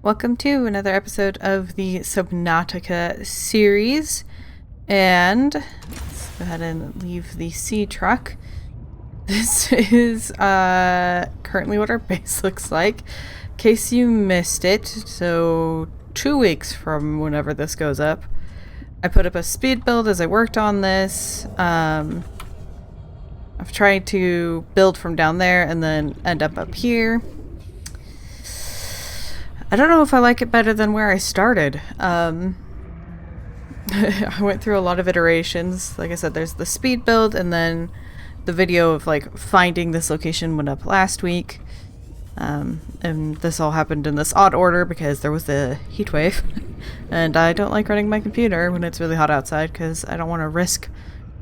Welcome to another episode of the Subnautica series. And let's go ahead and leave the sea truck. This is currently what our base looks like. In case you missed it, so 2 weeks from whenever this goes up, I put up a speed build as I worked on this. I've tried to build from down there and then end up here. I don't know if I like it better than where I started. I went through a lot of iterations. Like I said, there's the speed build, and then the video of like finding this location went up last week. And this all happened in this odd order because there was the heat wave. And I don't like running my computer when it's really hot outside because I don't want to risk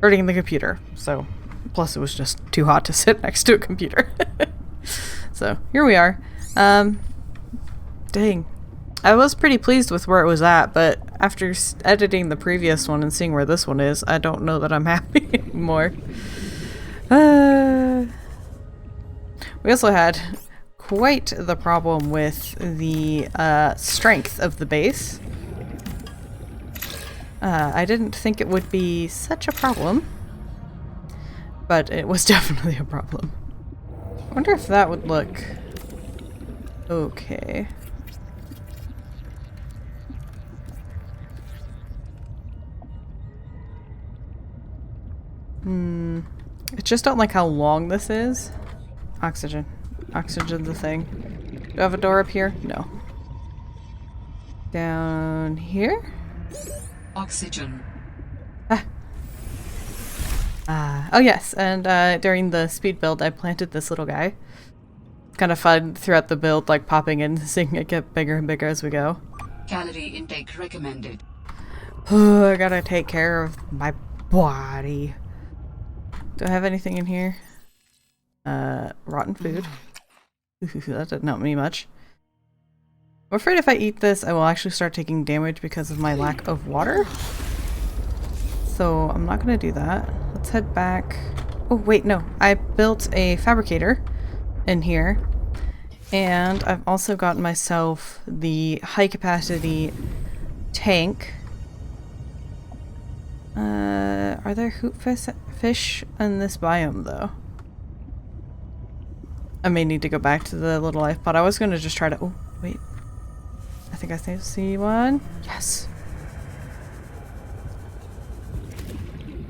hurting the computer. So, plus it was just too hot to sit next to a computer. So, here we are. Dang. I was pretty pleased with where it was at, but after editing the previous one and seeing where this one is, I don't know that I'm happy anymore. We also had quite the problem with the strength of the base. I didn't think it would be such a problem, but it was definitely a problem. I wonder if that would look okay. I just don't like how long this is. Oxygen. Oxygen's a thing. Do I have a door up here? No. Down here? Oxygen. Oh yes, and during the speed build I planted this little guy. It's kind of fun throughout the build, like popping in and seeing it get bigger and bigger as we go. Calorie intake recommended. I gotta take care of my body. Do I have anything in here? Rotten food. That didn't help me much. I'm afraid if I eat this, I will actually start taking damage because of my lack of water. So I'm not gonna do that. Let's head back. Oh wait, no. I built a fabricator in here. And I've also gotten myself the high capacity tank. Are there hoop fish in this biome, though? I may need to go back to the little life pod. I was going to just try to... Oh, wait. I think I see one. Yes!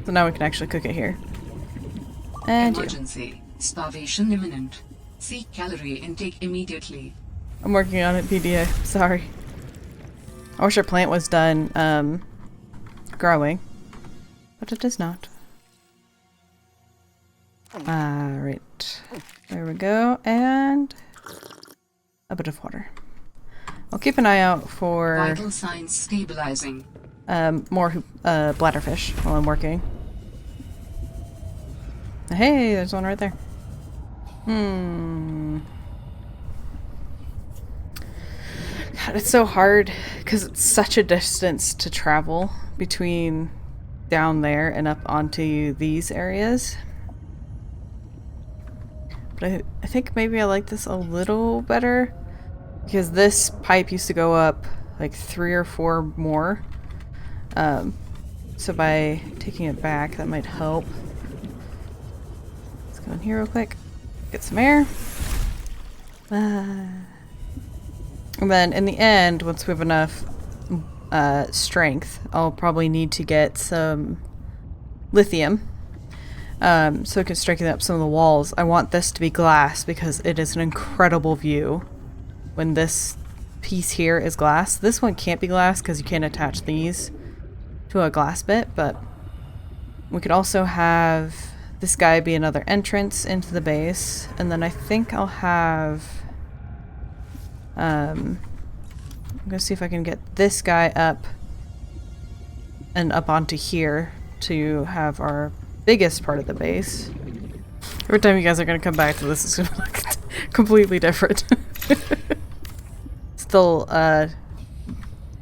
So now we can actually cook it here. And Emergency. Starvation imminent. Seek calorie intake immediately. I'm working on it, PDA. Sorry. I wish our plant was done, growing. But it is not. Right. There we go. And a bit of water. I'll keep an eye out for Vital signs stabilizing. more bladderfish while I'm working. Hey, there's one right there. God, it's so hard because it's such a distance to travel between down there and up onto these areas. But I think maybe I like this a little better because this pipe used to go up like 3 or 4 more. So by taking it back, that might help. Let's go in here real quick, get some air. And then in the end, once we have enough strength, I'll probably need to get some lithium so it can strengthen up some of the walls. I want this to be glass because it is an incredible view when this piece here is glass. This one can't be glass because you can't attach these to a glass bit, but we could also have this guy be another entrance into the base, and then I think I'll have I'm gonna see if I can get this guy up and up onto here to have our biggest part of the base. Every time you guys are gonna come back to this, it's gonna look completely different. Still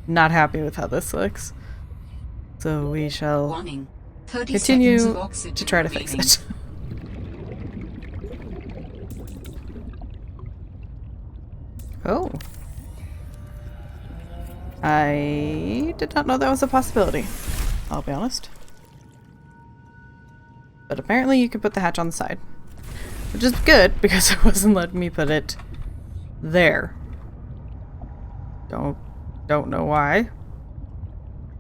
not happy with how this looks. So we shall Warning. 30 continue seconds of oxygen to try to fix remaining. it. Oh. I did not know that was a possibility, I'll be honest. But apparently you could put the hatch on the side. Which is good, because it wasn't letting me put it there. Don't know why.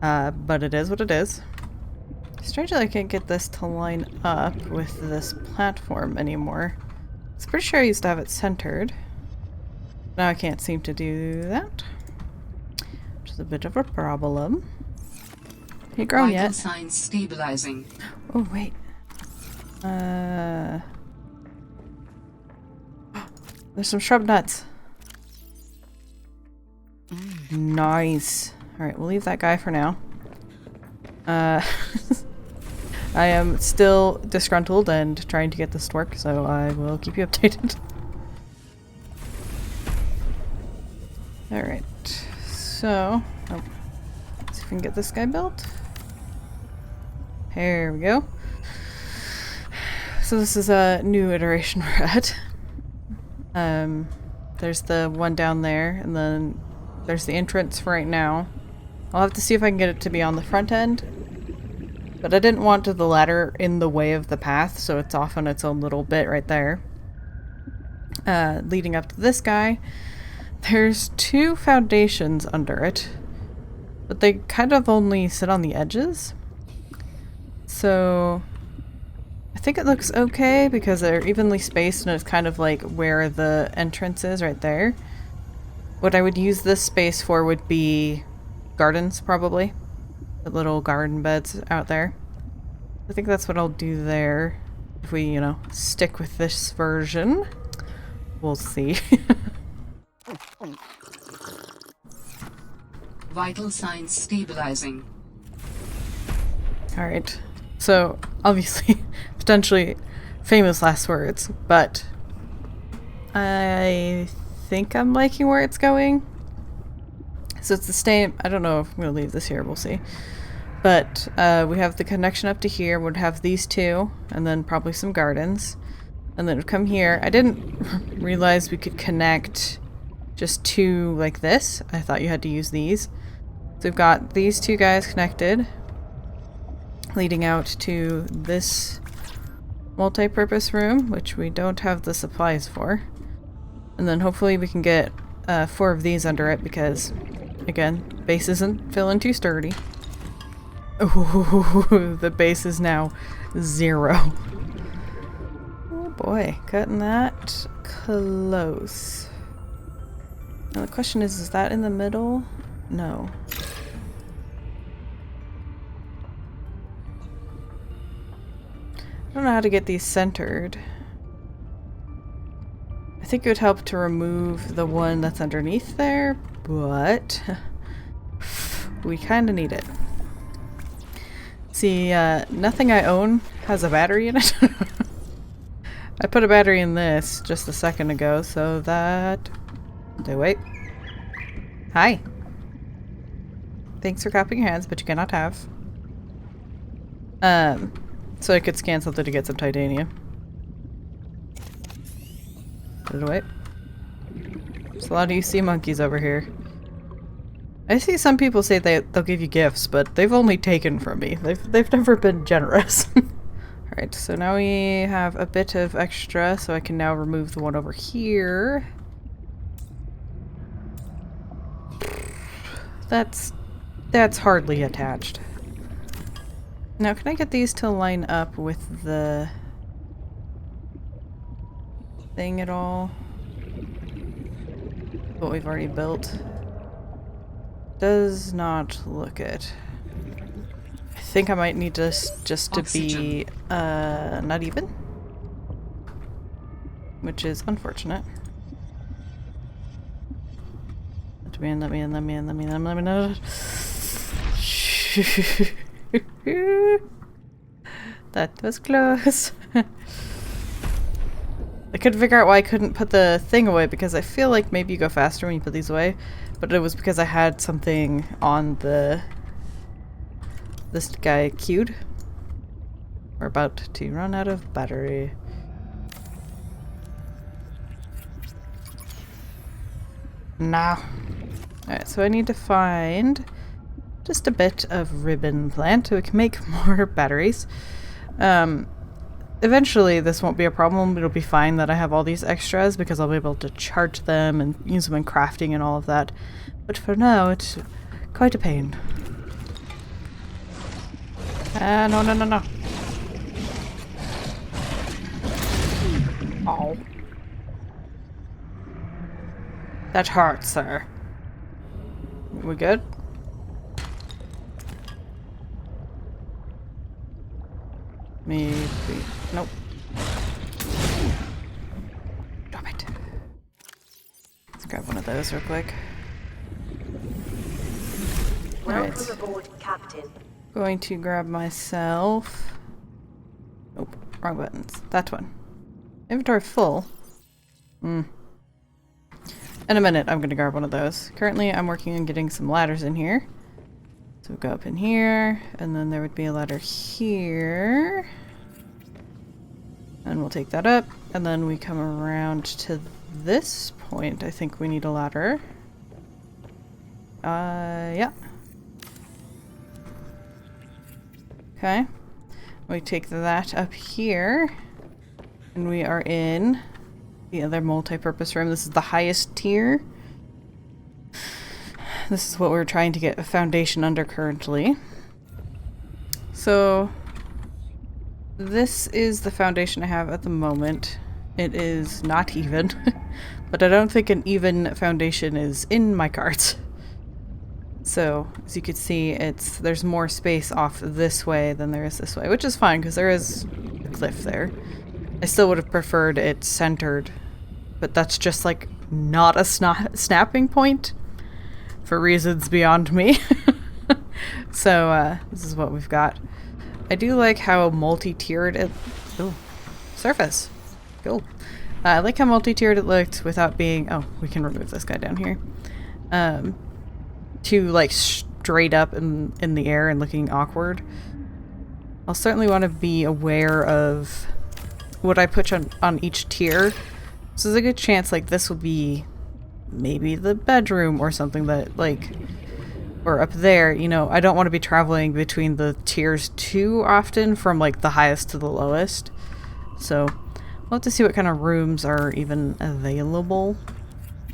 But it is what it is. Strangely, I can't get this to line up with this platform anymore. I'm pretty sure I used to have it centered. Now I can't seem to do that. Which is a bit of a problem. Ain't grown Vital yet. signs stabilizing. Oh, wait. There's some shrub nuts. Nice. Alright, we'll leave that guy for now. I am still disgruntled and trying to get this to work, so I will keep you updated. Alright, so... Oh, let's see if we can get this guy built. There we go. So this is a new iteration we're at. There's the one down there, and then there's the entrance for right now. I'll have to see if I can get it to be on the front end. But I didn't want the ladder in the way of the path, so it's off on its own little bit right there. Leading up to this guy, there's 2 foundations under it, but they kind of only sit on the edges. So I think it looks okay because they're evenly spaced and it's kind of like where the entrance is right there. What I would use this space for would be gardens, probably. The little garden beds out there. I think that's what I'll do there. If we, you know, stick with this version. We'll see. Vital signs stabilizing. Alright. So, obviously, potentially famous last words, but I think I'm liking where it's going. So it's the same. I don't know if I'm going to leave this here. We'll see. But we have the connection up to here. We'd have these 2, and then probably some gardens. And then it would come here. I didn't realize we could connect just 2 like this. I thought you had to use these. So we've got these 2 guys connected, leading out to this multi-purpose room, which we don't have the supplies for. And then hopefully we can get 4 of these under it because, again, base isn't feeling too sturdy. Ooh, the base is now 0. Oh boy, cutting that close. Now the question is that in the middle? No. I don't know how to get these centered. I think it would help to remove the one that's underneath there, but we kind of need it. See, nothing I own has a battery in it. I put a battery in this just a second ago, so that... wait. Hi. Thanks for clapping your hands, but you cannot have. So I could scan something to get some titanium. Put it away. There's a lot of you sea monkeys over here. I see some people say they'll give you gifts, but they've only taken from me. They've never been generous. Alright, so now we have a bit of extra, so I can now remove the one over here. That's hardly attached. Now, can I get these to line up with the thing at all? What we've already built? Does not look it. I think I might need this just to be not even, which is unfortunate. Let me in. That was close. I couldn't figure out why I couldn't put the thing away because I feel like maybe you go faster when you put these away, but it was because I had something on this guy queued. We're about to run out of battery. Nah. Alright, so I need to find just a bit of ribbon plant so we can make more batteries. Eventually this won't be a problem. It'll be fine that I have all these extras because I'll be able to charge them and use them in crafting and all of that. But for now, it's quite a pain. No, no, no, no. Oh. That hurts, sir. We good? Maybe. Nope. Drop it. Let's grab one of those real quick. Alright. Welcome aboard, Captain. Going to grab myself. Nope. Wrong buttons. That one. Inventory full. In a minute, I'm going to grab one of those. Currently, I'm working on getting some ladders in here. So we'll go up in here, and then there would be a ladder here. And we'll take that up, and then we come around to this point. I think we need a ladder. Yeah. Okay. We take that up here, and we are in the other multi-purpose room. This is the highest tier. This is what we're trying to get a foundation under currently. So this is the foundation I have at the moment. It is not even, but I don't think an even foundation is in my cards. So as you can see, there's more space off this way than there is this way, which is fine because there is a cliff there. I still would have preferred it centered, but that's just like not a snapping point for reasons beyond me. So this is what we've got. I do like how multi-tiered it... Ooh, surface. Cool. I like how multi-tiered it looked without being... Oh, we can remove this guy down here. To like straight up in the air and looking awkward. I'll certainly want to be aware of what I put on each tier. So there's a good chance like this will be maybe the bedroom or something that like, or up there, you know, I don't want to be traveling between the tiers too often from like the highest to the lowest. So we'll have to see what kind of rooms are even available.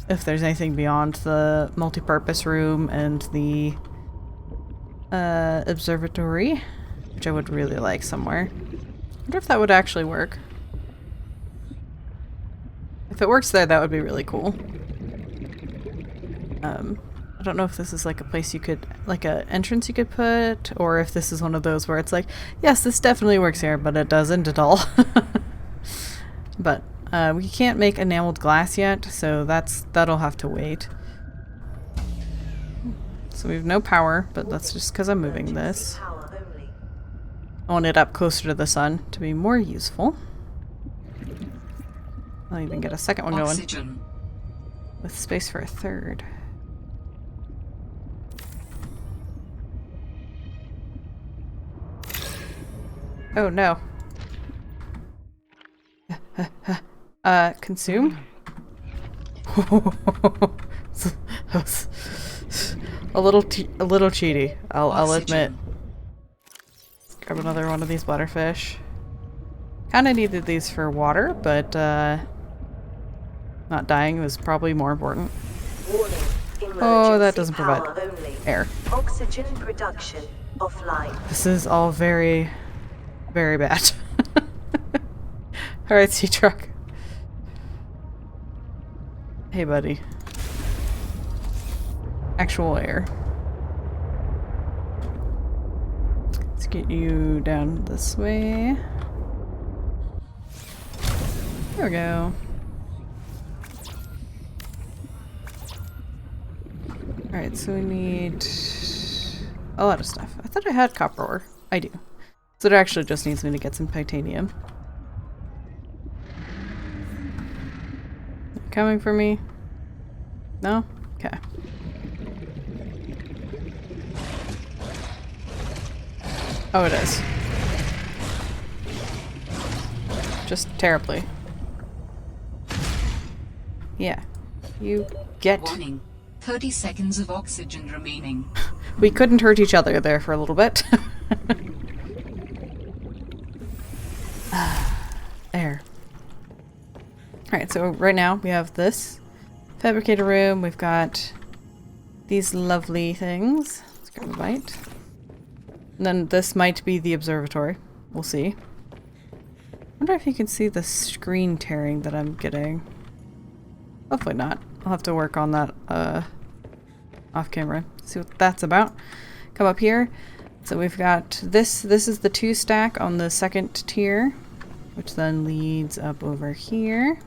If there's anything beyond the multi-purpose room and the observatory, which I would really like somewhere. I wonder if that would actually work. If it works there, that would be really cool. I don't know if this is like a place you could, like a entrance you could put, or if this is one of those where it's like, yes, this definitely works here, but it doesn't at all. But we can't make enameled glass yet, so that'll have to wait. So we have no power, but that's just because I'm moving this. I want it up closer to the sun to be more useful. I'll even get a second one Oxygen. going. With space for a third. Oh no. Consume? a little cheaty, I'll admit. Let's grab another one of these butterfish. Kinda needed these for water, but not dying was probably more important. Warning. Oh, that doesn't Power provide only. air. Oxygen production offline. This is all very, very bad. Alright, sea truck. Hey, buddy. Actual air. Let's get you down this way. There we go. Alright, so we need a lot of stuff. I thought I had copper ore. I do. So it actually just needs me to get some titanium. Coming for me? No? Okay. Oh, it is. Just terribly. Yeah. You get... Warning. 30 seconds of oxygen remaining. We couldn't hurt each other there for a little bit. There. Alright, so right now we have this fabricator room. We've got these lovely things. Let's grab a bite. And then this might be the observatory. We'll see. Wonder if you can see the screen tearing that I'm getting. Hopefully not. I'll have to work on that off camera. See what that's about. Come up here. So we've got this. This is the 2 stack on the 2nd tier, which then leads up over here.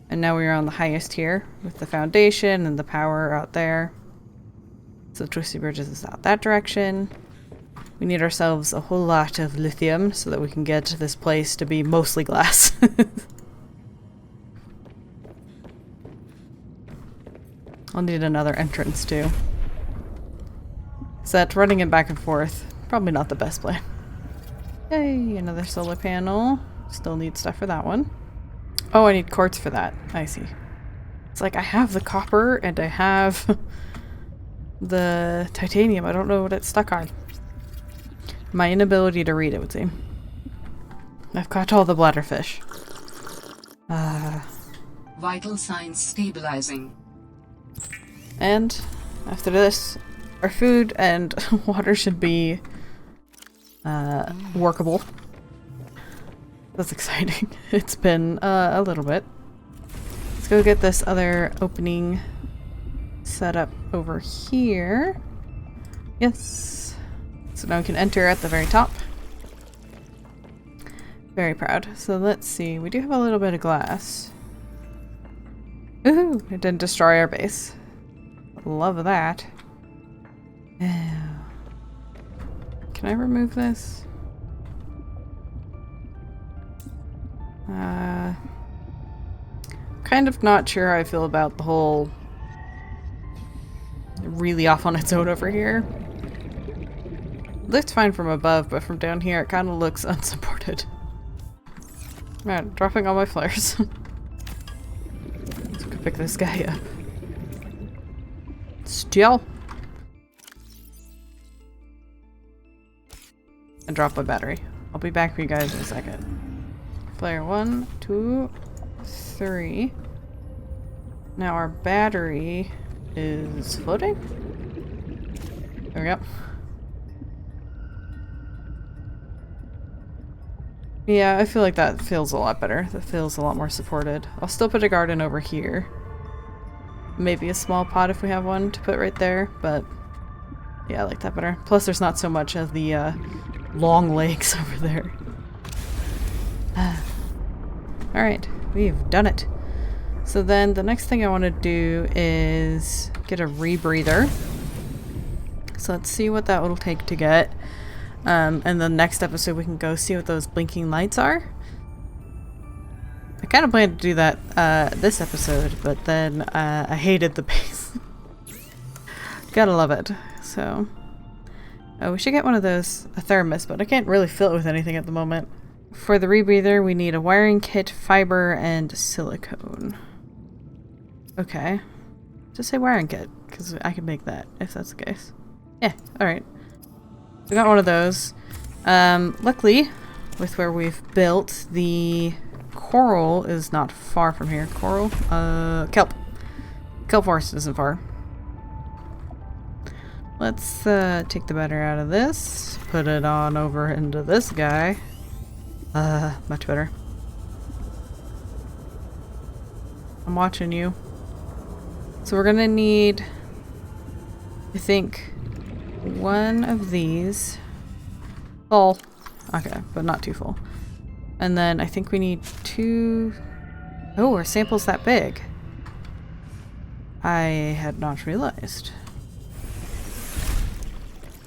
And now we're on the highest tier with the foundation and the power out there. So Twisty Bridges is out that direction. We need ourselves a whole lot of lithium so that we can get this place to be mostly glass. I'll need another entrance too. So that running it back and forth, probably not the best plan. Yay, another solar panel. Still need stuff for that one. Oh, I need quartz for that. I see. It's like I have the copper and I have the titanium. I don't know what it's stuck on. My inability to read, it would seem. I've caught all the bladderfish. Vital signs stabilizing. And after this, our food and water should be workable. That's exciting. It's been a little bit. Let's go get this other opening set up over here. Yes. So now we can enter at the very top. Very proud. So let's see. We do have a little bit of glass. Ooh, it didn't destroy our base. Love that. Can I remove this? Kind of not sure how I feel about the whole really off on its own over here. It looks fine from above, but from down here it kind of looks unsupported. Alright, dropping all my flares. Let's go pick this guy up. Still. And drop my battery. I'll be back for you guys in a second. Flare 1, 2, 3. Now our battery is floating. There we go. Yeah, I feel like that feels a lot better. That feels a lot more supported. I'll still put a garden over here. Maybe a small pot if we have one to put right there, but yeah, I like that better. Plus there's not so much of the long legs over there. Alright, we've done it. So then the next thing I want to do is get a rebreather. So let's see what that will take to get. And the next episode we can go see what those blinking lights are. I kind of planned to do that this episode, but then I hated the base. Gotta love it. So we should get one of those, a thermos, but I can't really fill it with anything at the moment. For the rebreather we need a wiring kit, fiber, and silicone. Okay. Just say wiring kit, because I can make that if that's the case. Yeah, alright. We got one of those. Luckily, with where we've built, the coral is not far from here. Coral? Kelp. Kelp forest isn't far. Let's take the battery out of this. Put it on over into this guy. Much better. I'm watching you. So we're gonna need, I think, one of these. Full. Okay, but not too full. And then I think we need 2... Oh, our sample's that big. I had not realized.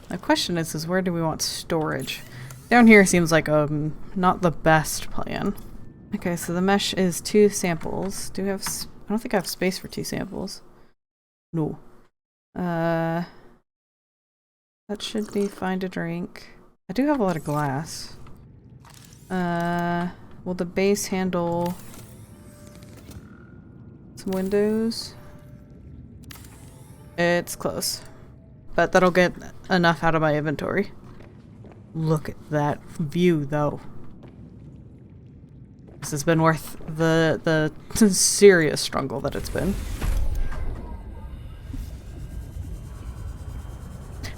The question is where do we want storage? Down here seems like not the best plan. Okay, so the mesh is 2 samples. Do we have... I don't think I have space for 2 samples. No. That should be fine to drink. I do have a lot of glass. Will the base handle some windows? It's close. But that'll get enough out of my inventory. Look at that view, though. This has been worth the serious struggle that it's been.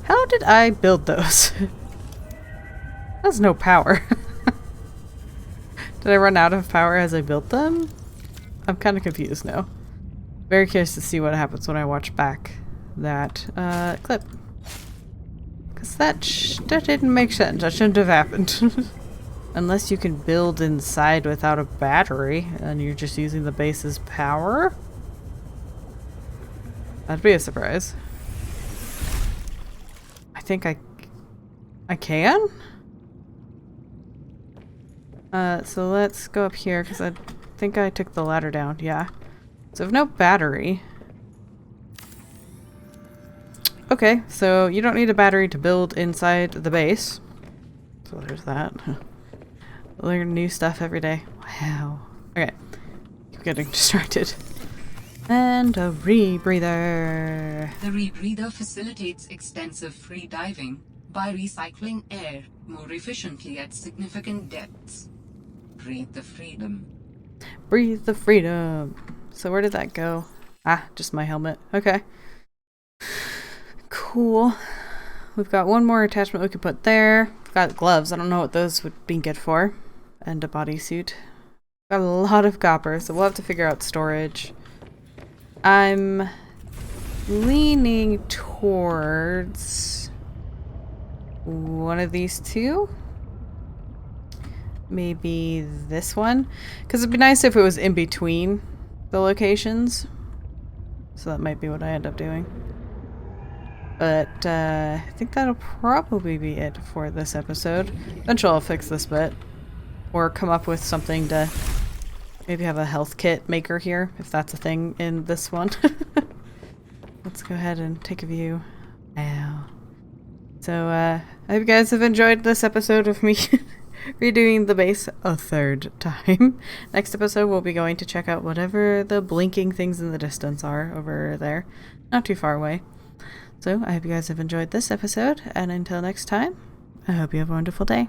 How did I build those? Has no power. Did I run out of power as I built them? I'm kind of confused now. Very curious to see what happens when I watch back that clip. Because that didn't make sense. That shouldn't have happened. Unless you can build inside without a battery and you're just using the base's power? That'd be a surprise. I think I can? So let's go up here because I think I took the ladder down. Yeah. So I have no battery. Okay, so you don't need a battery to build inside the base. So there's that. Learn new stuff every day. Wow. Okay. Keep getting distracted. And a rebreather. The rebreather facilitates extensive free diving by recycling air more efficiently at significant depths. Breathe the freedom. Breathe the freedom. So where did that go? Ah, just my helmet. Okay. Cool. We've got one more attachment we could put there. We've got gloves. I don't know what those would be good for. And a bodysuit. Got a lot of copper, so we'll have to figure out storage. I'm leaning towards one of these two. Maybe this one. Because it'd be nice if it was in between the locations. So that might be what I end up doing. But I think that'll probably be it for this episode. Eventually I'll fix this bit. Or come up with something to maybe have a health kit maker here, if that's a thing in this one. Let's go ahead and take a view. Wow. So I hope you guys have enjoyed this episode of me redoing the base a third time. Next episode we'll be going to check out whatever the blinking things in the distance are over there. Not too far away. So I hope you guys have enjoyed this episode, and until next time, I hope you have a wonderful day.